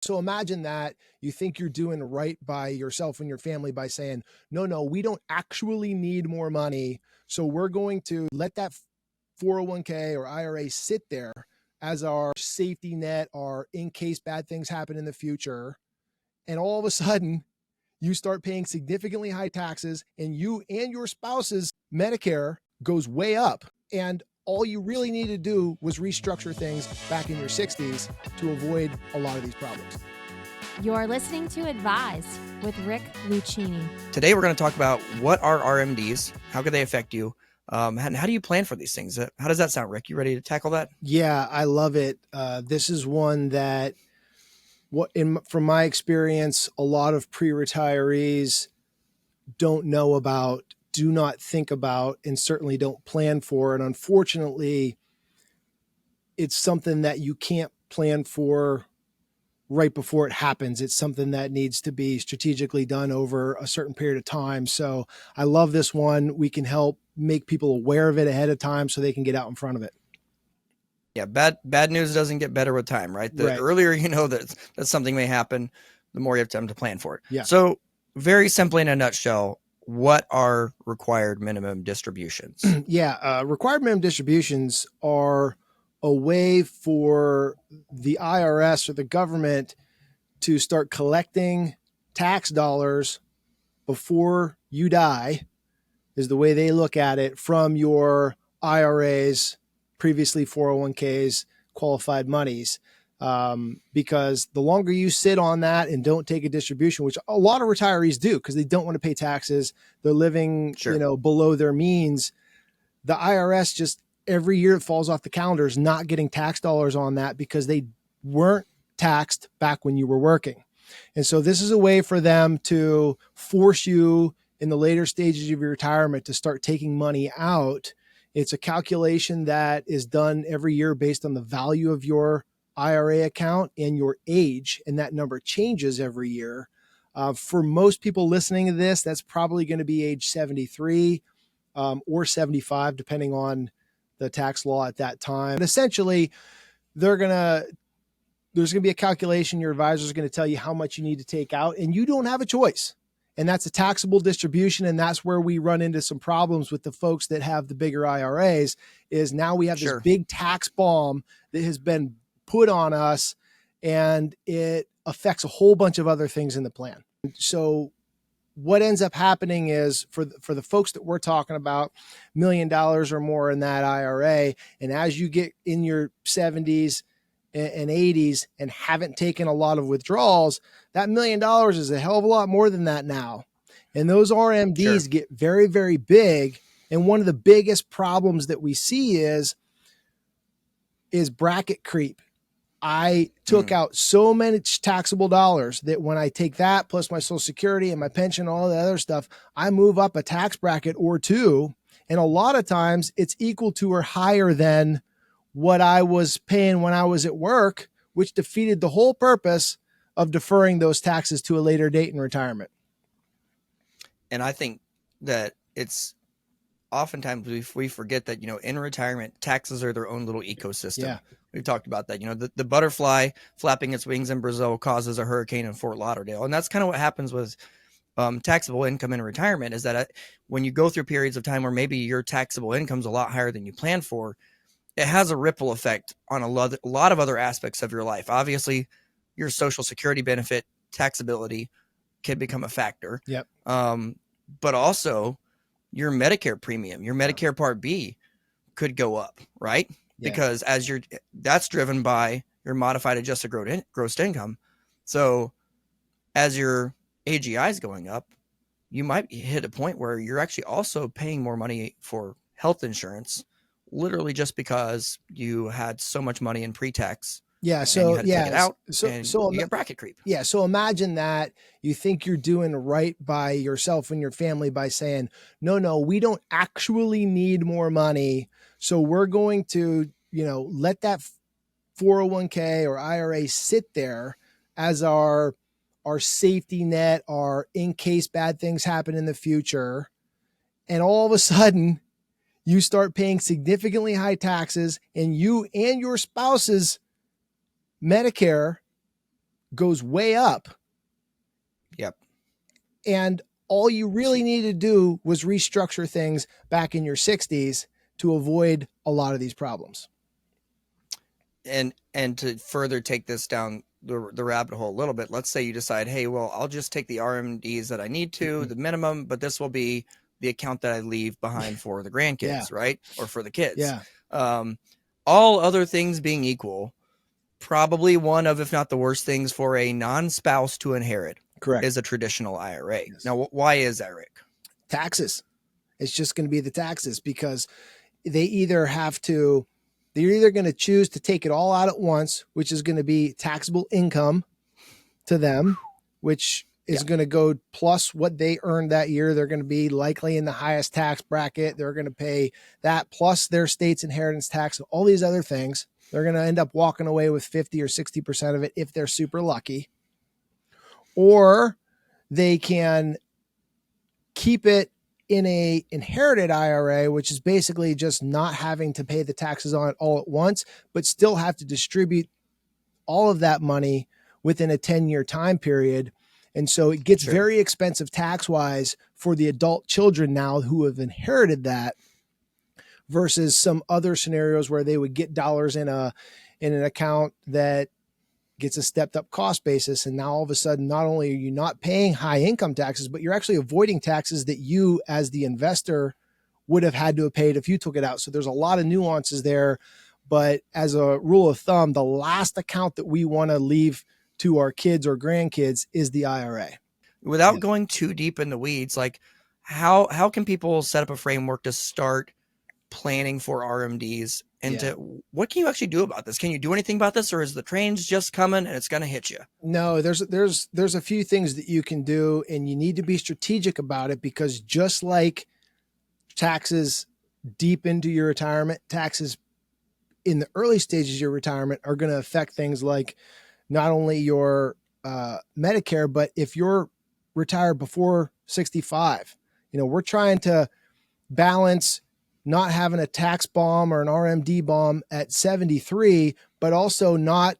So imagine that you think you're doing right by yourself and your family by saying, no, we don't actually need more money. So we're going to let that 401k or IRA sit there as our safety net, our in case bad things happen in the future. And all of a sudden, you start paying significantly high taxes, and you and your spouse's Medicare goes way up. And all you really need to do was restructure things back in your 60s to avoid a lot of these problems. You're listening to Advised with Rick Lucchini. Today, we're going to talk about what are RMDs, how could they affect you, and how do you plan for these things? How does that sound, Rick? You ready to tackle that? Yeah, I love it. This is one that, from my experience, a lot of pre-retirees don't know about, do not think about, and certainly don't plan for. And unfortunately, it's something that you can't plan for right before it happens. It's something that needs to be strategically done over a certain period of time. So I love this one. We can help make people aware of it ahead of time so they can get out in front of it. Yeah, bad news doesn't get better with time, right? The earlier you know that something may happen, the more you have time to plan for it. Yeah. So very simply in a nutshell, what are required minimum distributions? Required minimum distributions are a way for the IRS or the government to start collecting tax dollars before you die, is the way they look at it, from your IRAs, previously 401ks, qualified monies. Because the longer you sit on that and don't take a distribution, which a lot of retirees do because they don't want to pay taxes, they're living, below their means. The IRS just every year it falls off the calendar is not getting tax dollars on that because they weren't taxed back when you were working. And so this is a way for them to force you in the later stages of your retirement to start taking money out. It's a calculation that is done every year based on the value of your IRA account and your age, and that number changes every year. For most people listening to this, that's probably going to be age 73 or 75, depending on the tax law at that time. But essentially, there's going to be a calculation. Your advisor is going to tell you how much you need to take out, and you don't have a choice. And that's a taxable distribution. And that's where we run into some problems with the folks that have the bigger IRAs, is now we have this big tax bomb that has been put on us, and it affects a whole bunch of other things in the plan. So what ends up happening is for the folks that we're talking about, $1 million or more in that IRA, and as you get in your 70s and 80s and haven't taken a lot of withdrawals, that $1 million is a hell of a lot more than that now. And those RMDs get very, very big. And one of the biggest problems that we see is bracket creep. I took out so many taxable dollars that when I take that plus my Social Security and my pension, and all the other stuff, I move up a tax bracket or two. And a lot of times it's equal to or higher than what I was paying when I was at work, which defeated the whole purpose of deferring those taxes to a later date in retirement. And I think that it's oftentimes we forget that, in retirement, taxes are their own little ecosystem. Yeah. We've talked about that. The butterfly flapping its wings in Brazil causes a hurricane in Fort Lauderdale. And that's kind of what happens with taxable income in retirement, is that when you go through periods of time where maybe your taxable income is a lot higher than you planned for, it has a ripple effect on a lot of other aspects of your life. Obviously, your Social Security benefit taxability can become a factor. Yep. But also your Medicare premium, your Medicare Part B could go up, right? Yeah. Because that's driven by your modified adjusted gross income. So as your AGI is going up, you might hit a point where you're actually also paying more money for health insurance, literally just because you had so much money in pre-tax. Yeah. So take it out, so you get bracket creep. Yeah. So imagine that you think you're doing right by yourself and your family by saying, no, we don't actually need more money. So we're going to, let that 401k or IRA sit there as our safety net, our in case bad things happen in the future. And all of a sudden you start paying significantly high taxes, and you and your spouse's Medicare goes way up. Yep. And all you really need to do was restructure things back in your 60s to avoid a lot of these problems. And to further take this down the rabbit hole a little bit, let's say you decide, hey, well, I'll just take the RMDs that I need to, the minimum, but this will be the account that I leave behind for the grandkids, right? Or for the kids. Yeah. All other things being equal, probably one of, if not the worst things for a non-spouse to inherit. Correct. Is a traditional IRA. Yes. Now, why is that, Rick? Taxes. It's just going to be the taxes, because they're either going to choose to take it all out at once, which is going to be taxable income to them, which is going to go plus what they earned that year. They're going to be likely in the highest tax bracket. They're going to pay that plus their state's inheritance tax and all these other things. They're going to end up walking away with 50 or 60% of it if they're super lucky. Or they can keep it in a inherited IRA, which is basically just not having to pay the taxes on it all at once, but still have to distribute all of that money within a 10-year time period. And so it gets very expensive tax-wise for the adult children now who have inherited that, versus some other scenarios where they would get dollars in an account that gets a stepped up cost basis. And now all of a sudden, not only are you not paying high income taxes, but you're actually avoiding taxes that you as the investor would have had to have paid if you took it out. So there's a lot of nuances there. But as a rule of thumb, the last account that we want to leave to our kids or grandkids is the IRA. Without going too deep in the weeds, like how can people set up a framework to start planning for RMDs? And what can you actually do about this? Can you do anything about this, or is the train's just coming and it's going to hit you? No, there's a few things that you can do, and you need to be strategic about it, because just like taxes deep into your retirement, taxes in the early stages of your retirement are going to affect things like not only your Medicare, but if you're retired before 65, we're trying to balance not having a tax bomb or an RMD bomb at 73, but also not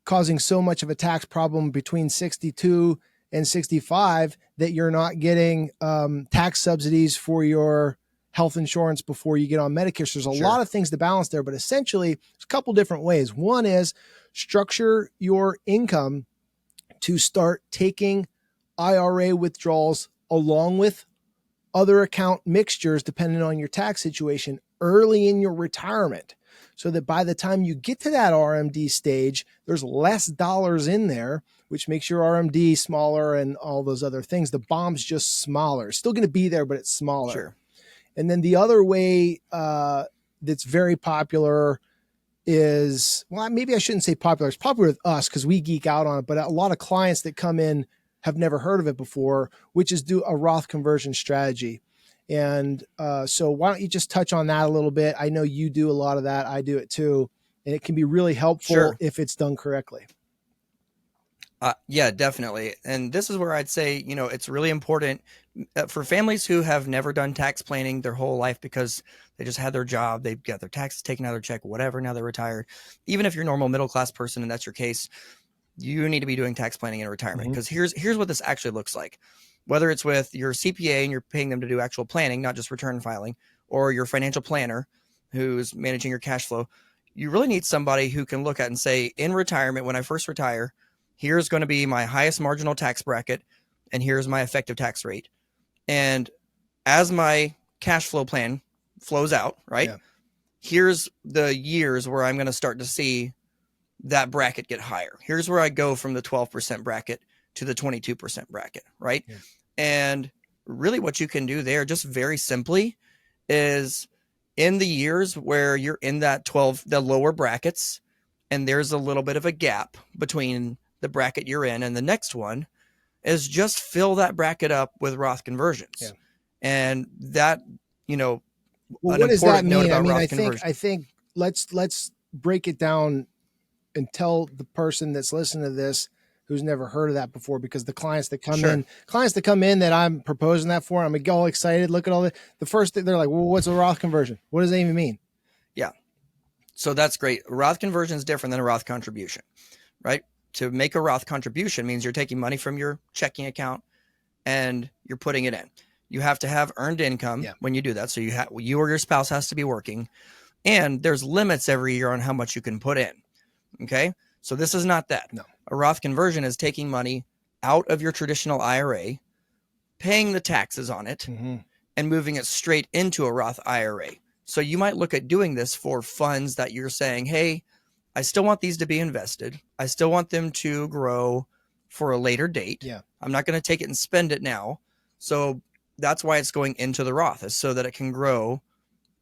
causing so much of a tax problem between 62 and 65 that you're not getting tax subsidies for your health insurance before you get on Medicare. So there's a lot of things to balance there, but essentially there's a couple different ways. One is structure your income to start taking IRA withdrawals along with other account mixtures, depending on your tax situation, early in your retirement, so that by the time you get to that RMD stage, there's less dollars in there, which makes your RMD smaller and all those other things. The bomb's just smaller. It's still going to be there, but it's smaller. Sure. And then the other way that's very popular is, well, maybe I shouldn't say popular. It's popular with us because we geek out on it, but a lot of clients that come in have never heard of it before, which is do a Roth conversion strategy. And so why don't you just touch on that a little bit? I know you do a lot of that. I do it too. And it can be really helpful if it's done correctly. Yeah, definitely. And this is where I'd say, it's really important for families who have never done tax planning their whole life because they just had their job, they've got their taxes taken out of their check, whatever, now they're retired. Even if you're a normal middle-class person and that's your case, you need to be doing tax planning in retirement, because here's what this actually looks like. Whether it's with your CPA and you're paying them to do actual planning, not just return filing, or your financial planner who's managing your cash flow, you really need somebody who can look at and say, in retirement, when I first retire, here's going to be my highest marginal tax bracket, and here's my effective tax rate. And as my cash flow plan flows out, right, here's the years where I'm going to start to see that bracket get higher. Here's where I go from the 12% bracket to the 22% bracket, right? Yeah. And really what you can do there, just very simply, is in the years where you're in that the lower brackets, and there's a little bit of a gap between the bracket you're in and the next one, is just fill that bracket up with Roth conversions. Yeah. And that, well, what does that mean? I think let's break it down and tell the person that's listening to this who's never heard of that before, because the clients that come in that I'm proposing that for, I'm gonna get all excited. Look at all the first thing they're like, well, what's a Roth conversion? What does that even mean? Yeah. So that's great. Roth conversion is different than a Roth contribution, right? to make a Roth contribution means you're taking money from your checking account and you're putting it in. You have to have earned income when you do that. So you or your spouse has to be working, and there's limits every year on how much you can put in. Okay. So this is not that. No. A Roth conversion is taking money out of your traditional IRA, paying the taxes on it, and moving it straight into a Roth IRA. So you might look at doing this for funds that you're saying, hey, I still want these to be invested. I still want them to grow for a later date. Yeah. I'm not going to take it and spend it now. So that's why it's going into the Roth, is so that it can grow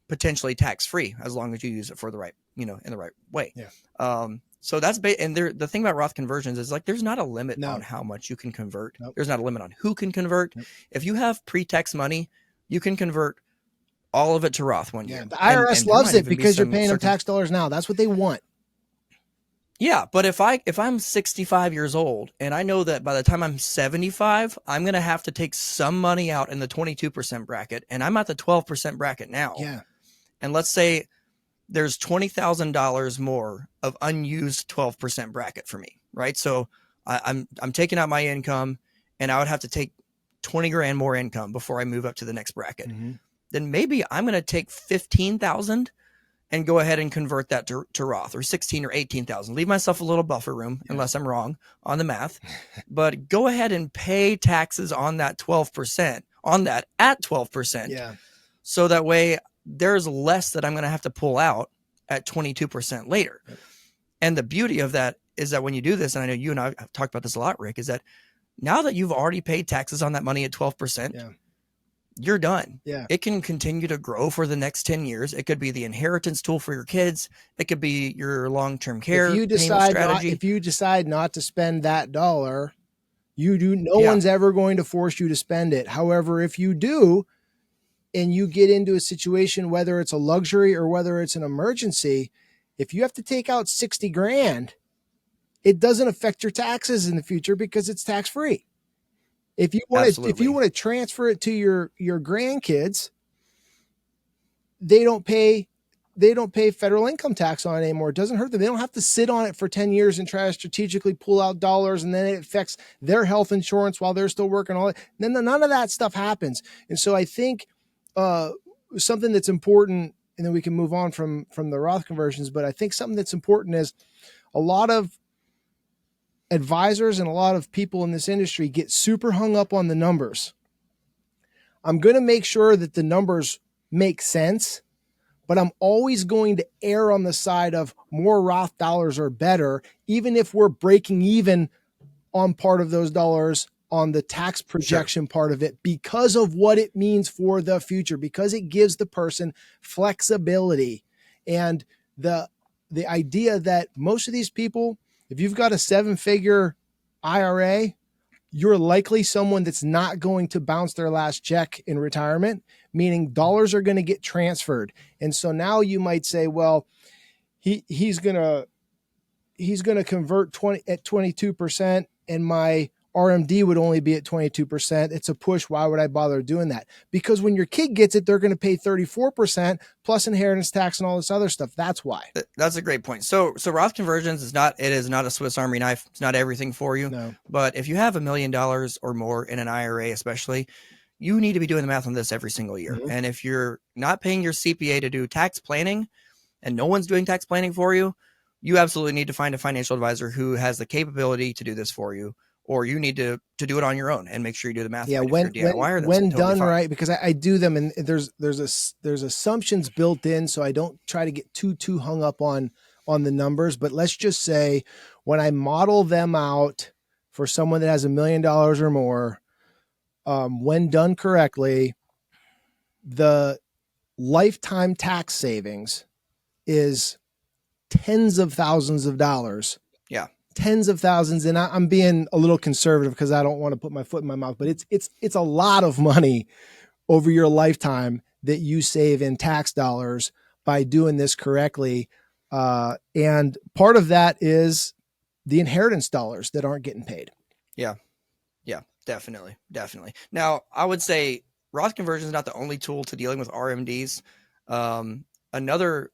potentially tax-free as long as you use it for the right, in the right way. Yeah. So that's and the thing about Roth conversions is like there's not a limit on how much you can convert. Nope. There's not a limit on who can convert. Nope. If you have pre-tax money, you can convert all of it to Roth one year. The IRS and loves it because you're paying them tax dollars now. That's what they want. Yeah, but if I'm 65 years old and I know that by the time I'm 75, I'm going to have to take some money out in the 22% bracket, and I'm at the 12% bracket now. Yeah. And let's say there's $20,000 more of unused 12% bracket for me, right? So I'm taking out my income, and I would have to take 20 grand more income before I move up to the next bracket. Then maybe I'm going to take 15,000 and go ahead and convert that to Roth, or 16 or 18,000. Leave myself a little buffer room, unless I'm wrong on the math, but go ahead and pay taxes on that 12%, on that at 12%. Yeah. So that way there's less that I'm going to have to pull out at 22% later. Yep. And the beauty of that is that when you do this, and I know you and I have talked about this a lot, Rick, is that now that you've already paid taxes on that money at 12%, you're done. Yeah. It can continue to grow for the next 10 years. It could be the inheritance tool for your kids. It could be your long-term care payment strategy. If you decide not to spend that dollar, no one's ever going to force you to spend it. However, if you do, and you get into a situation, whether it's a luxury or whether it's an emergency, if you have to take out 60 grand, it doesn't affect your taxes in the future because it's tax-free. If you want to transfer it to your grandkids, they don't pay federal income tax on it anymore. It doesn't hurt them. They don't have to sit on it for 10 years and try to strategically pull out dollars, and then it affects their health insurance while they're still working. Then none of that stuff happens. And so I think something that's important, and then we can move on from the Roth conversions, but I think something that's important is a lot of advisors and a lot of people in this industry get super hung up on the numbers. I'm going to make sure that the numbers make sense, but I'm always going to err on the side of more Roth dollars are better, even if we're breaking even on part of those dollars on the tax projection part of it, because of what it means for the future, because it gives the person flexibility. And the idea that most of these people, if you've got a 7-figure IRA, you're likely someone that's not going to bounce their last check in retirement, meaning dollars are going to get transferred. And so now you might say, well, he's going to convert 22%, and my RMD would only be at 22%. It's a push. Why would I bother doing that? Because when your kid gets it, they're going to pay 34% plus inheritance tax and all this other stuff. That's why. That's a great point. So Roth conversions is not a Swiss Army knife. It's not everything for you. No. But if you have $1 million or more in an IRA, especially, you need to be doing the math on this every single year. Mm-hmm. And if you're not paying your CPA to do tax planning, and no one's doing tax planning for you, you absolutely need to find a financial advisor who has the capability to do this for you. Or you need to do it on your own and make sure you do the math. Yeah, right. when totally done fine. right, because I do them, and there's assumptions built in, so I don't try to get too hung up on the numbers. But let's just say when I model them out for someone that has $1 million or more, when done correctly, the lifetime tax savings is tens of thousands of dollars. Yeah. Tens of thousands. And I'm being a little conservative because I don't want to put my foot in my mouth, but it's a lot of money over your lifetime that you save in tax dollars by doing this correctly. And part of that is the inheritance dollars that aren't getting paid. Yeah. Yeah, definitely. Now, I would say Roth conversion is not the only tool to dealing with RMDs. Another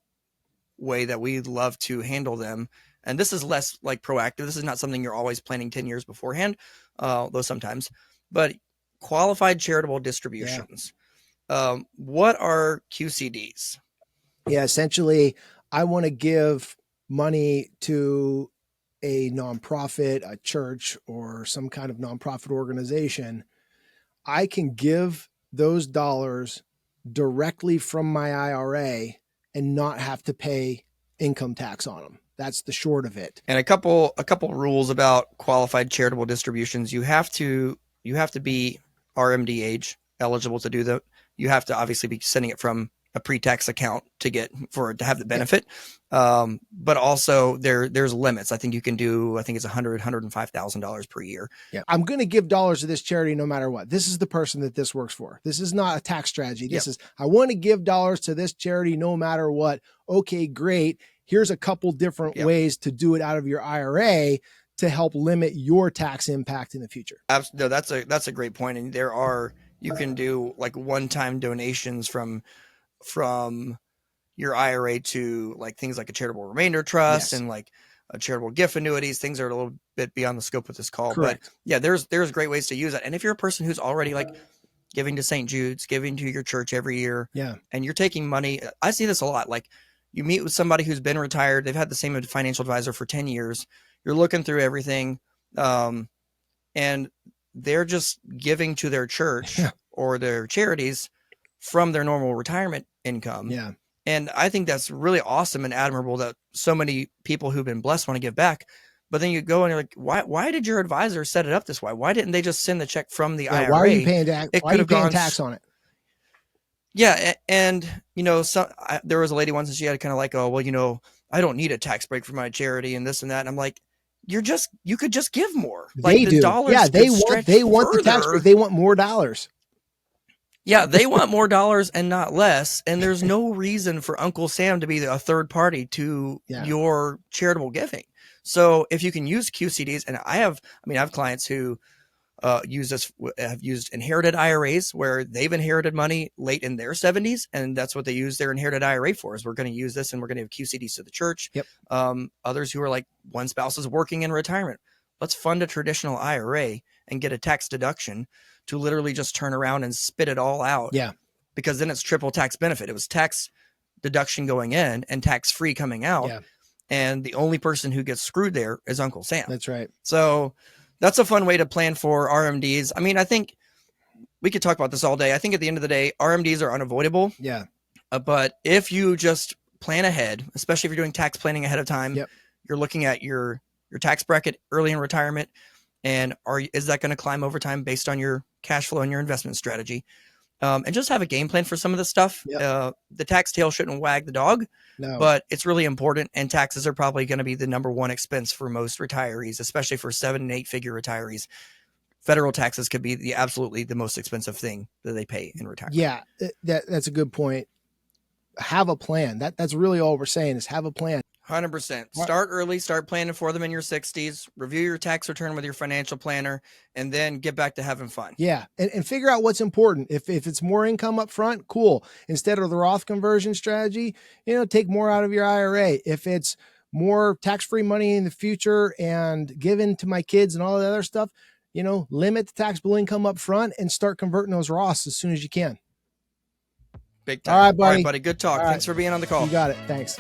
way that we love to handle them and this is less like proactive. This is not something you're always planning 10 years beforehand, though sometimes, but qualified charitable distributions. What are QCDs? Yeah, essentially, I want to give money to a nonprofit, a church, or some kind of nonprofit organization. I can give those dollars directly from my IRA and not have to pay income tax on them. That's the short of it. And a couple rules about qualified charitable distributions. You have to be RMD age eligible to do that. You have to obviously be sending it from a pre-tax account to have the benefit. But also there's limits. I think you can do, I think it's $105,000 per year. Yeah. I'm going to give dollars to this charity no matter what. This is the person that this works for. This is not a tax strategy. This is, I want to give dollars to this charity no matter what. Okay, great. Here's a couple different ways to do it out of your IRA to help limit your tax impact in the future. No, that's a great point. And you can do like one-time donations from your IRA to like things like a charitable remainder trust and like a charitable gift annuities. Things are a little bit beyond the scope of this call. Correct. But yeah, there's great ways to use it. And if you're a person who's already like giving to St. Jude's, giving to your church every year, and you're taking money, I see this a lot. Like you meet with somebody who's been retired, they've had the same financial advisor for 10 years. You're looking through everything, and they're just giving to their church or their charities from their normal retirement income. Yeah. And I think that's really awesome and admirable that so many people who've been blessed want to give back. But then you go and you're like, why did your advisor set it up this way? Why didn't they just send the check from the IRA? Why are you paying tax on it? Yeah. And, there was a lady once and she had kind of like, oh, well, I don't need a tax break for my charity and this and that. And I'm like, you could just give more. They do. Yeah, they want the tax break. They want more dollars. Yeah, they want more dollars and not less. And there's no reason for Uncle Sam to be a third party to your charitable giving. So if you can use QCDs, and I have clients who have used inherited IRAs where they've inherited money late in their 70s, and that's what they use their inherited IRA for, is we're going to use this and we're going to have QCDs to the church. Others who are like, one spouse is working in retirement. Let's fund a traditional IRA and get a tax deduction to literally just turn around and spit it all out. Yeah. Because then it's triple tax benefit. It was tax deduction going in and tax free coming out. Yeah. And the only person who gets screwed there is Uncle Sam. That's right. So that's a fun way to plan for RMDs. I mean, I think we could talk about this all day. I think at the end of the day, RMDs are unavoidable. Yeah. But if you just plan ahead, especially if you're doing tax planning ahead of time, you're looking at your tax bracket early in retirement. And is that going to climb over time based on your cash flow and your investment strategy? And just have a game plan for some of this stuff. The tax tail shouldn't wag the dog, but it's really important. And taxes are probably going to be the number one expense for most retirees, especially for 7 and 8 figure retirees. Federal taxes could be absolutely the most expensive thing that they pay in retirement. Yeah, that's a good point. Have a plan. That's really all we're saying is have a plan. 100%. Start early, start planning for them in your 60s, review your tax return with your financial planner, and then get back to having fun. Yeah. And figure out what's important. If it's more income up front, cool. Instead of the Roth conversion strategy, take more out of your IRA. If it's more tax-free money in the future and given to my kids and all the other stuff, limit the taxable income up front and start converting those Roths as soon as you can. Big time. All right, buddy. Good talk. Thanks for being on the call. You got it. Thanks.